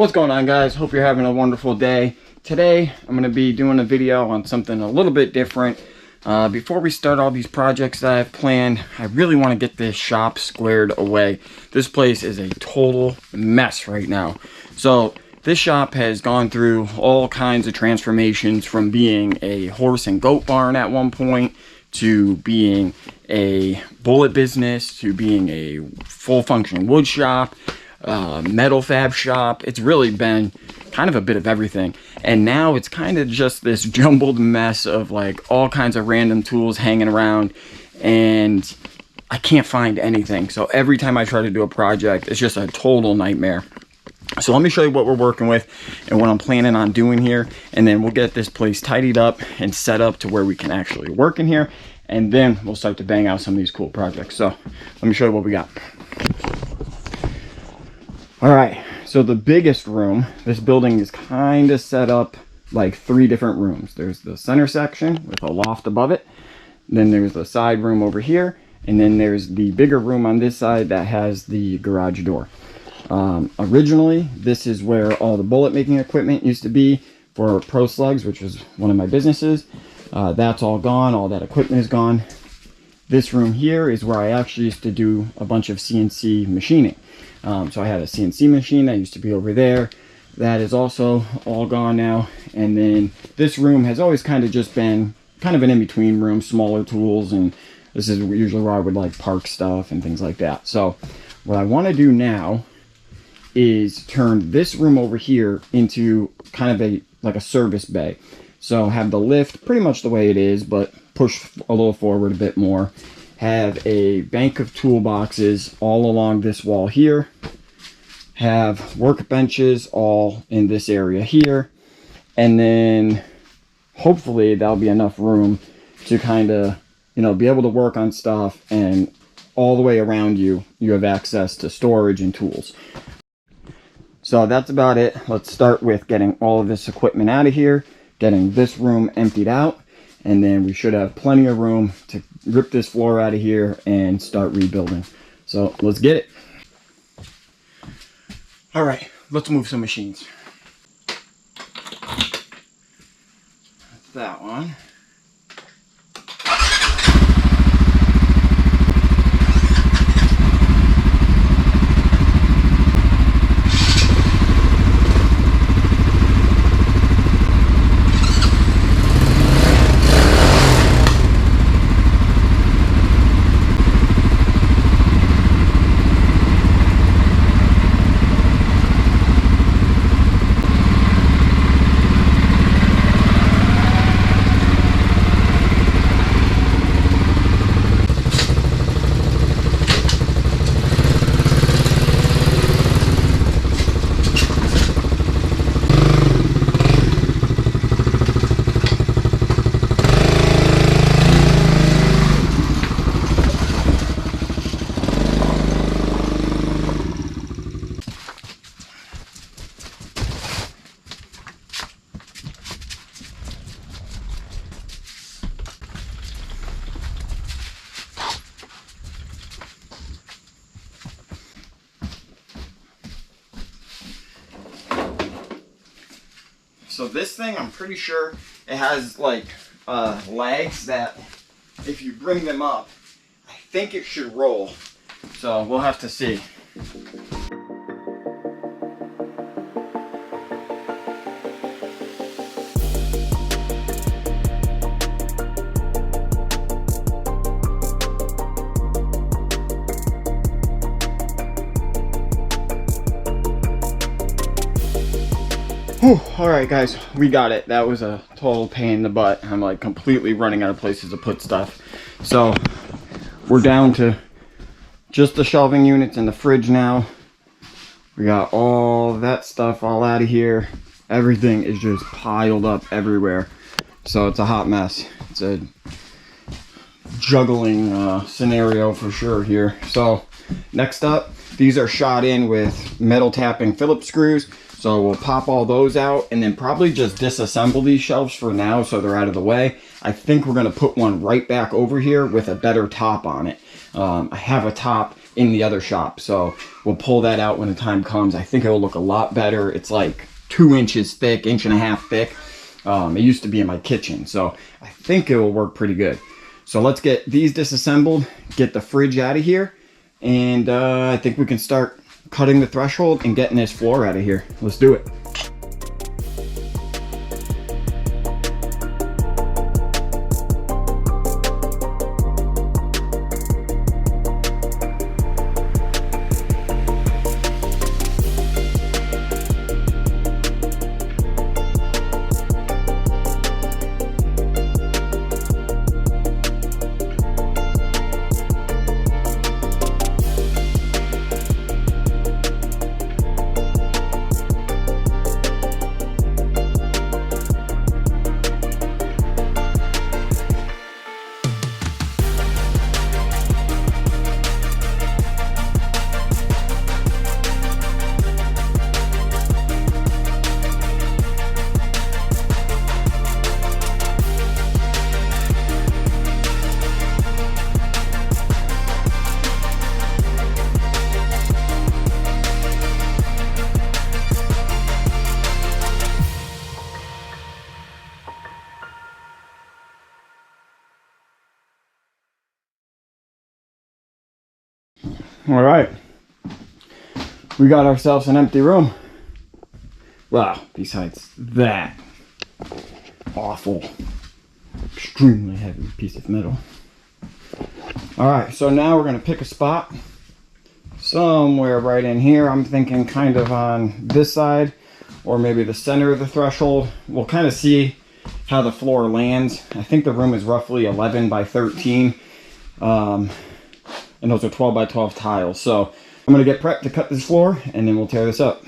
What's going on, guys? Hope you're having a wonderful day. Today I'm going to be doing a video on something a little bit different. Before we start all these projects that I've planned, I really want to get this shop squared away. This place is a total mess right now. So this shop has gone through all kinds of transformations, from being a horse and goat barn at one point to being a bullet business to being a full functioning wood shop, metal fab shop. It's really been kind of a bit of everything, and now it's kind of just this jumbled mess of like all kinds of random tools hanging around, and I can't find anything. So every time I try to do a project, it's just a total nightmare. So let me show you what we're working with and what I'm planning on doing here, and then we'll get this place tidied up and set up to where we can actually work in here, and then we'll start to bang out some of these cool projects. So let me show you what we got. All right, so the biggest room, this building is kind of set up like 3 different rooms. There's the center section with a loft above it, then there's the side room over here, and then there's the bigger room on this side that has the garage door. Originally, this is where all the bullet making equipment used to be for Pro Slugs, which was one of my businesses. That's all gone, all that equipment is gone. This room here is where I actually used to do a bunch of CNC machining. So I had a CNC machine that used to be over there. That is also all gone now. And then this room has always kind of just been kind of an in-between room, smaller tools, and this is usually where I would like park stuff and things like that. So what I want to do now is turn this room over here into kind of like a service bay. So have the lift pretty much the way it is, but push a little forward a bit more. Have a bank of toolboxes all along this wall here. Have workbenches all in this area here. And then hopefully that'll be enough room to kind of, be able to work on stuff, and all the way around you, you have access to storage and tools. So that's about it. Let's start with getting all of this equipment out of here, getting this room emptied out, and then we should have plenty of room to rip this floor out of here and start rebuilding. So let's get it. All right, let's move some machines. That's that one. So this thing, I'm pretty sure it has like legs that if you bring them up, I think it should roll. So we'll have to see. Whew, all right, guys, we got it. That was a total pain in the butt. I'm like completely running out of places to put stuff. So we're down to just the shelving units and the fridge now. We got all that stuff all out of here. Everything is just piled up everywhere. So it's a hot mess. It's a juggling scenario for sure here. So next up, these are shot in with metal tapping Phillips screws. So we'll pop all those out and then probably just disassemble these shelves for now so they're out of the way. I think we're going to put one right back over here with a better top on it. I have a top in the other shop. So we'll pull that out when the time comes. I think it'll look a lot better. It's like 2 inches thick, 1.5 inches thick. It used to be in my kitchen, so I think it will work pretty good. So let's get these disassembled, get the fridge out of here, and I think we can start cutting the threshold and getting this floor out of here. Let's do it. All right, we got ourselves an empty room. Wow, besides that awful, extremely heavy piece of metal. All right, so now we're gonna pick a spot somewhere right in here. I'm thinking kind of on this side, or maybe the center of the threshold. We'll kind of see how the floor lands. I think the room is roughly 11 by 13. And those are 12 by 12 tiles. So I'm gonna get prepped to cut this floor, and then we'll tear this up.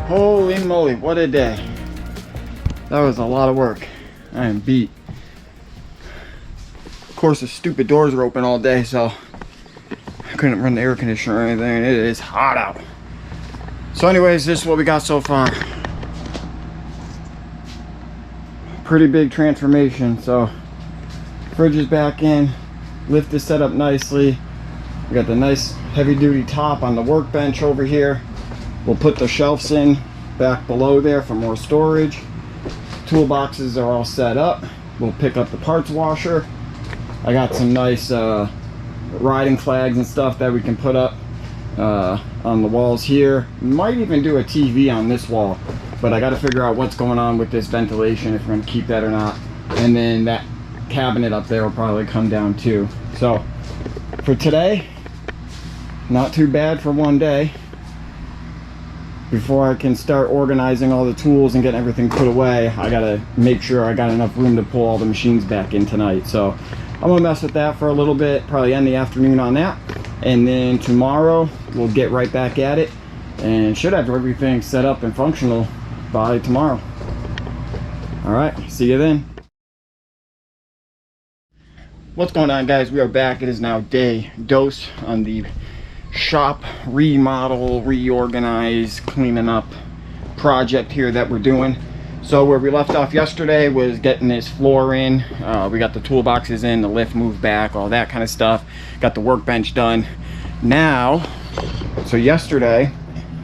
Holy moly, what a day. That was a lot of work. I am beat. Of course, the stupid doors were open all day, so I couldn't run the air conditioner or anything. It is hot out. So anyways, this is what we got so far. Pretty big transformation. So fridge is back in, lift is set up nicely. We got the nice heavy duty top on the workbench over here. We'll put the shelves in back below there for more storage. Toolboxes are all set up. We'll pick up the parts washer. I got some nice riding flags and stuff that we can put up on the walls here. Might even do a TV on this wall, but I got to figure out what's going on with this ventilation, if we're going to keep that or not. And then that cabinet up there will probably come down too. So for today, not too bad for one day. Before I can start organizing all the tools and getting everything put away, I gotta make sure I got enough room to pull all the machines back in tonight. So I'm gonna mess with that for a little bit, probably end the afternoon on that, and then tomorrow we'll get right back at it and should have everything set up and functional by tomorrow. All right, see you then. What's going on, guys? We are back. It is now day dose on the shop remodel, reorganize, cleaning up project here that we're doing. So where we left off yesterday was getting this floor in. We got the toolboxes in, the lift moved back, all that kind of stuff. Got the workbench done. Now, so yesterday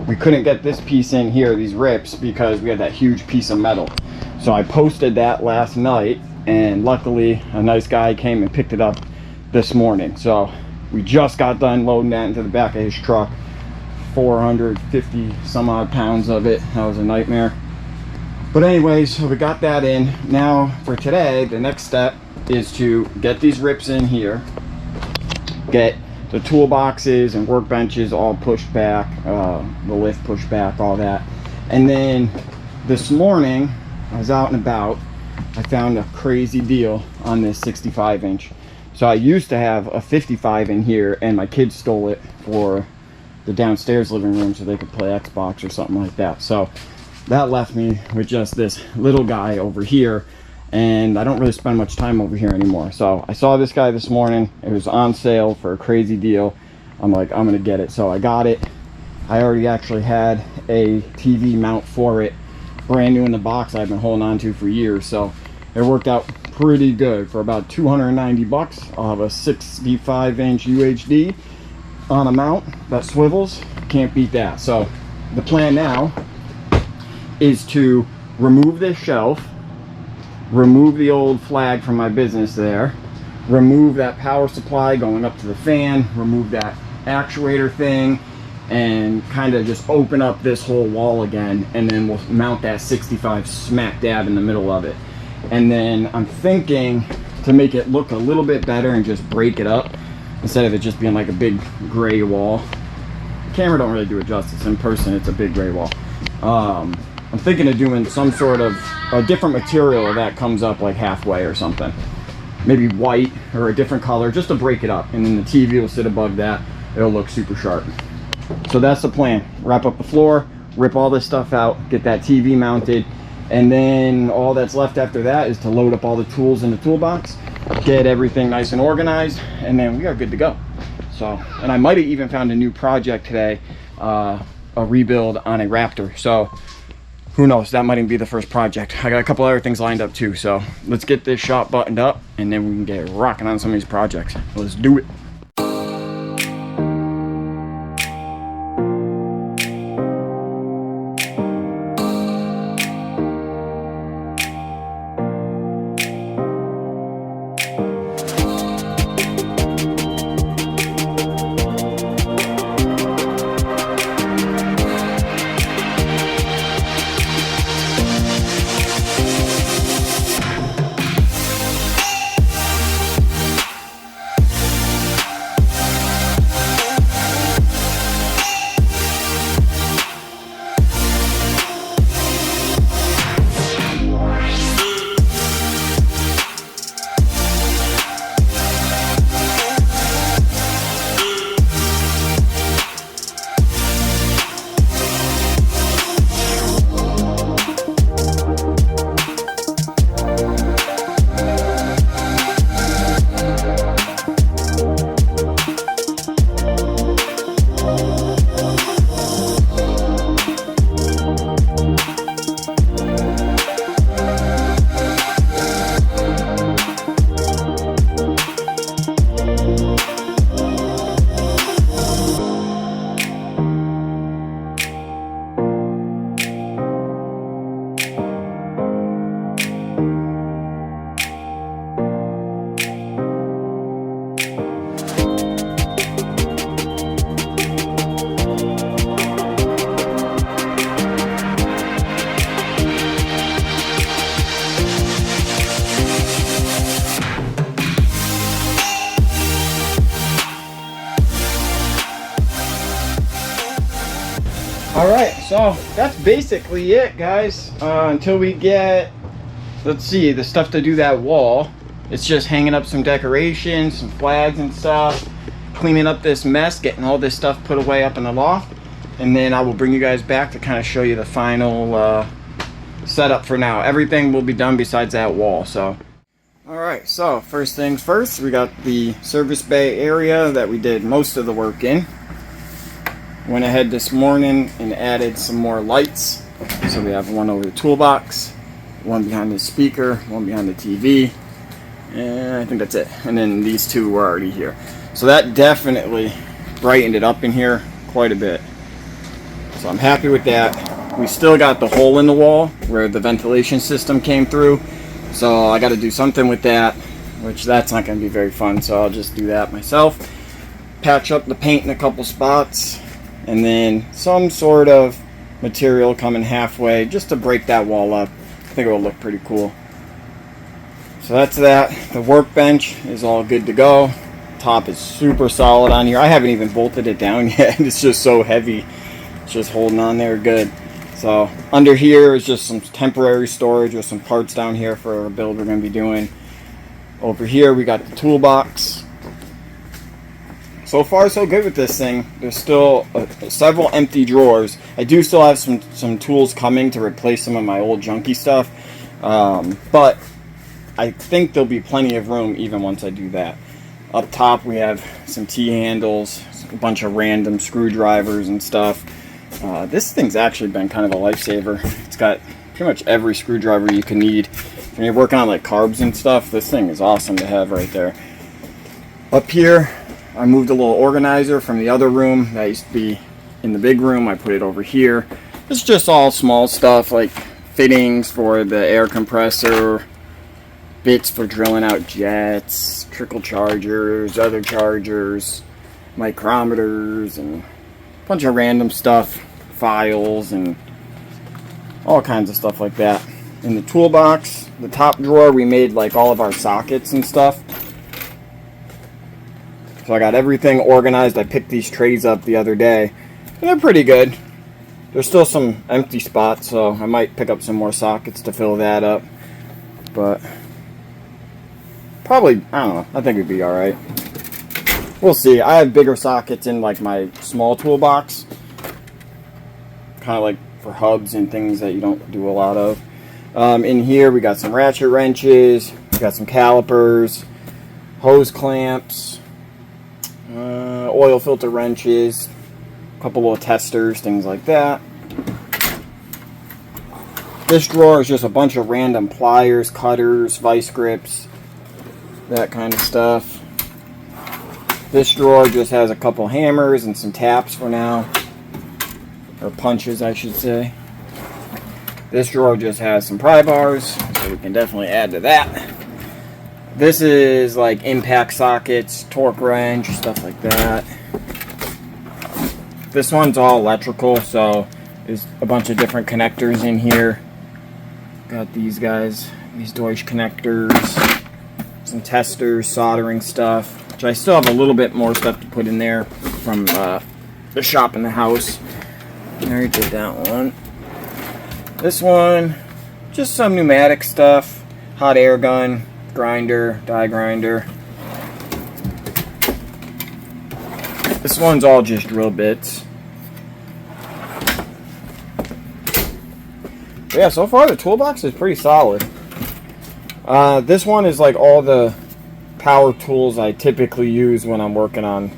we couldn't get this piece in here, these rips, because we had that huge piece of metal. So I posted that last night, and luckily a nice guy came and picked it up this morning. So we just got done loading that into the back of his truck. 450 some odd pounds of it. That was a nightmare. But anyways, so we got that in. Now for today, the next step is to get these rips in here, get the toolboxes and workbenches all pushed back, the lift pushed back, all that. And then this morning, I was out and about, I found a crazy deal on this 65-inch. So I used to have a 55 in here, and my kids stole it for the downstairs living room so they could play Xbox or something like that. So that left me with just this little guy over here, and I don't really spend much time over here anymore. So I saw this guy this morning. It was on sale for a crazy deal. I'm like, I'm gonna get it. So I got it. I already actually had a TV mount for it, brand new in the box I've been holding on to for years. So it worked out pretty good. For about 290 bucks, I'll have a 65-inch UHD on a mount that swivels. Can't beat that. So the plan now is to remove this shelf, remove the old flag from my business there, remove that power supply going up to the fan, remove that actuator thing, and kind of just open up this whole wall again, and then we'll mount that 65 smack dab in the middle of it. And then I'm thinking to make it look a little bit better and just break it up instead of it just being like a big gray wall. The camera don't really do it justice. In person, it's a big gray wall. I'm thinking of doing some sort of a different material that comes up like halfway or something. Maybe white or a different color, just to break it up. And then the TV will sit above that. It'll look super sharp. So that's the plan. Wrap up the floor, rip all this stuff out, get that TV mounted, and then all that's left after that is to load up all the tools in the toolbox, get everything nice and organized, and then we are good to go. So, and I might have even found a new project today, a rebuild on a Raptor. So who knows, that might even be the first project. I got a couple other things lined up too. So let's get this shop buttoned up, and then we can get rocking on some of these projects. Let's do it. Alright, so that's basically it, guys. Until we get, let's see, the stuff to do that wall. It's just hanging up some decorations, some flags and stuff, cleaning up this mess, getting all this stuff put away up in the loft, and then I will bring you guys back to kind of show you the final setup for now. Everything will be done besides that wall. So alright, so first things first, we got the service bay area that we did most of the work in. Went ahead this morning and added some more lights. So we have one over the toolbox, one behind the speaker, one behind the TV, and I think that's it. And then these two were already here. So that definitely brightened it up in here quite a bit. So I'm happy with that. We still got the hole in the wall where the ventilation system came through. So I got to do something with that, which that's not going to be very fun. So I'll just do that myself. Patch up the paint in a couple spots. And then some sort of material coming halfway just to break that wall up. I think it will look pretty cool. So that's that. The workbench is all good to go. Top is super solid on here. I haven't even bolted it down yet. It's just so heavy. It's just holding on there good. So under here is just some temporary storage with some parts down here for a build we're going to be doing. Over here we got the toolbox. So far so good with this thing. There's still several empty drawers. I do still have some tools coming to replace some of my old junky stuff, but I think there'll be plenty of room even once I do that. Up top we have some T-handles, a bunch of random screwdrivers and stuff. This thing's actually been kind of a lifesaver. It's got pretty much every screwdriver you can need. When you're working on like carbs and stuff, this thing is awesome to have right there. Up here I moved a little organizer from the other room that used to be in the big room. I put it over here. It's just all small stuff like fittings for the air compressor, bits for drilling out jets, trickle chargers, other chargers, micrometers, and a bunch of random stuff, files, and all kinds of stuff like that. In the toolbox, the top drawer, we made like all of our sockets and stuff. So I got everything organized. I picked these trays up the other day, and they're pretty good. There's still some empty spots, so I might pick up some more sockets to fill that up. But probably, I don't know, I think it'd be alright. We'll see. I have bigger sockets in like my small toolbox. Kind of like for hubs and things that you don't do a lot of. In here we got some ratchet wrenches, we got some calipers, hose clamps, oil filter wrenches, a couple little testers, things like that. This drawer is just a bunch of random pliers, cutters, vice grips, that kind of stuff. This drawer just has a couple hammers and some taps for now, or punches I should say. This drawer just has some pry bars, so we can definitely add to that. This is like impact sockets, torque wrench, stuff like that. This one's all electrical, so there's a bunch of different connectors in here. Got these guys, these Deutsch connectors, some testers, soldering stuff, which I still have a little bit more stuff to put in there from the shop in the house. I already did that one. This one, just some pneumatic stuff, hot air gun, grinder, die grinder. This one's all just drill bits. But yeah, so far the toolbox is pretty solid. This one is like all the power tools I typically use when I'm working on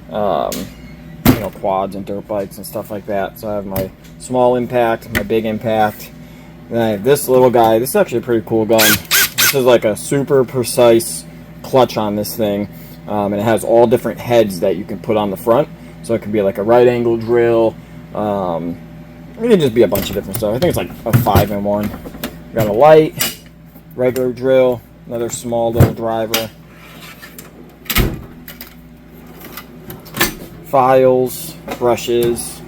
you know, quads and dirt bikes and stuff like that. So I have my small impact, my big impact. Then I have this little guy. This is actually a pretty cool gun. This is like a super precise clutch on this thing, and it has all different heads that you can put on the front. So it could be like a right angle drill. It can just be a bunch of different stuff. I think it's like a 5-in-1. Got a light, regular drill, another small little driver, files, brushes.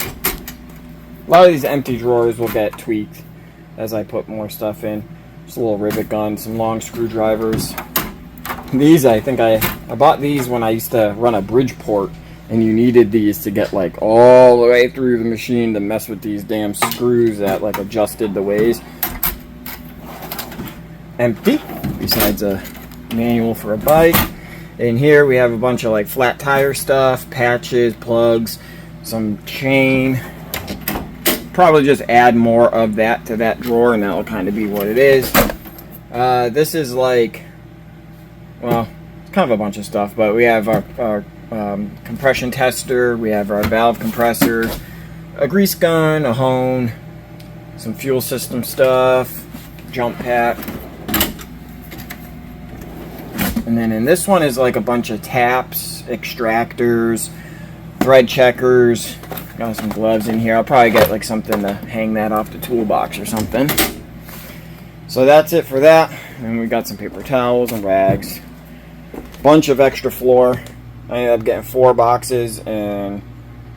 A lot of these empty drawers will get tweaked as I put more stuff in. Just a little rivet gun, some long screwdrivers. These, I think I bought these when I used to run a Bridgeport and you needed these to get like all the way through the machine to mess with these damn screws that like adjusted the ways. Empty, besides a manual for a bike. In here we have a bunch of like flat tire stuff, patches, plugs, some chain. Probably just add more of that to that drawer, and that'll kind of be what it is. This is like, well, it's kind of a bunch of stuff, but we have our compression tester, we have our valve compressor, a grease gun, a hone, some fuel system stuff, jump pack. And then in this one is like a bunch of taps, extractors, thread checkers. Got some gloves in here. I'll probably get like something to hang that off the toolbox or something. So that's it for that. And we got some paper towels and rags. Bunch of extra floor. I ended up getting 4 boxes, and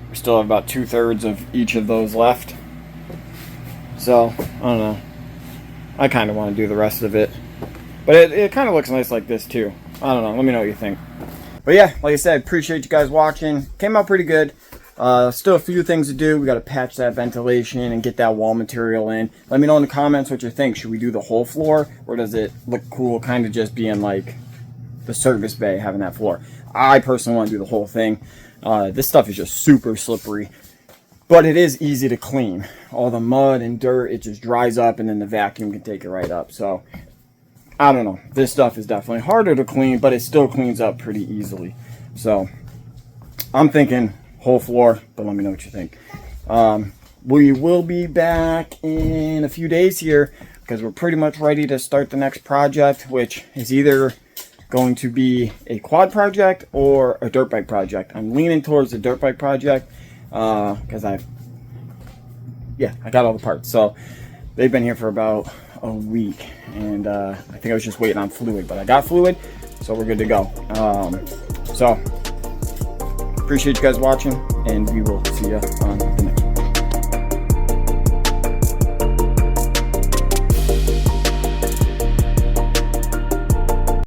we still have about 2/3 of each of those left. So, I don't know. I kind of want to do the rest of it. But it kind of looks nice like this too. I don't know. Let me know what you think. But yeah, like I said, appreciate you guys watching. Came out pretty good. Still a few things to do. We got to patch that ventilation and get that wall material in. Let me know in the comments what you think. Should we do the whole floor, or does it look cool kind of just being like the service bay having that floor? I personally want to do the whole thing. This stuff is just super slippery, but it is easy to clean. All the mud and dirt, it just dries up, and then the vacuum can take it right up. So I don't know. This stuff is definitely harder to clean, but it still cleans up pretty easily. So I'm thinking whole floor, but let me know what you think. We will be back in a few days here because we're pretty much ready to start the next project, which is either going to be a quad project or a dirt bike project. I'm leaning towards the dirt bike project because I got all the parts. So they've been here for about a week, and I think I was just waiting on fluid, but I got fluid, so we're good to go. So appreciate you guys watching, and we will see you on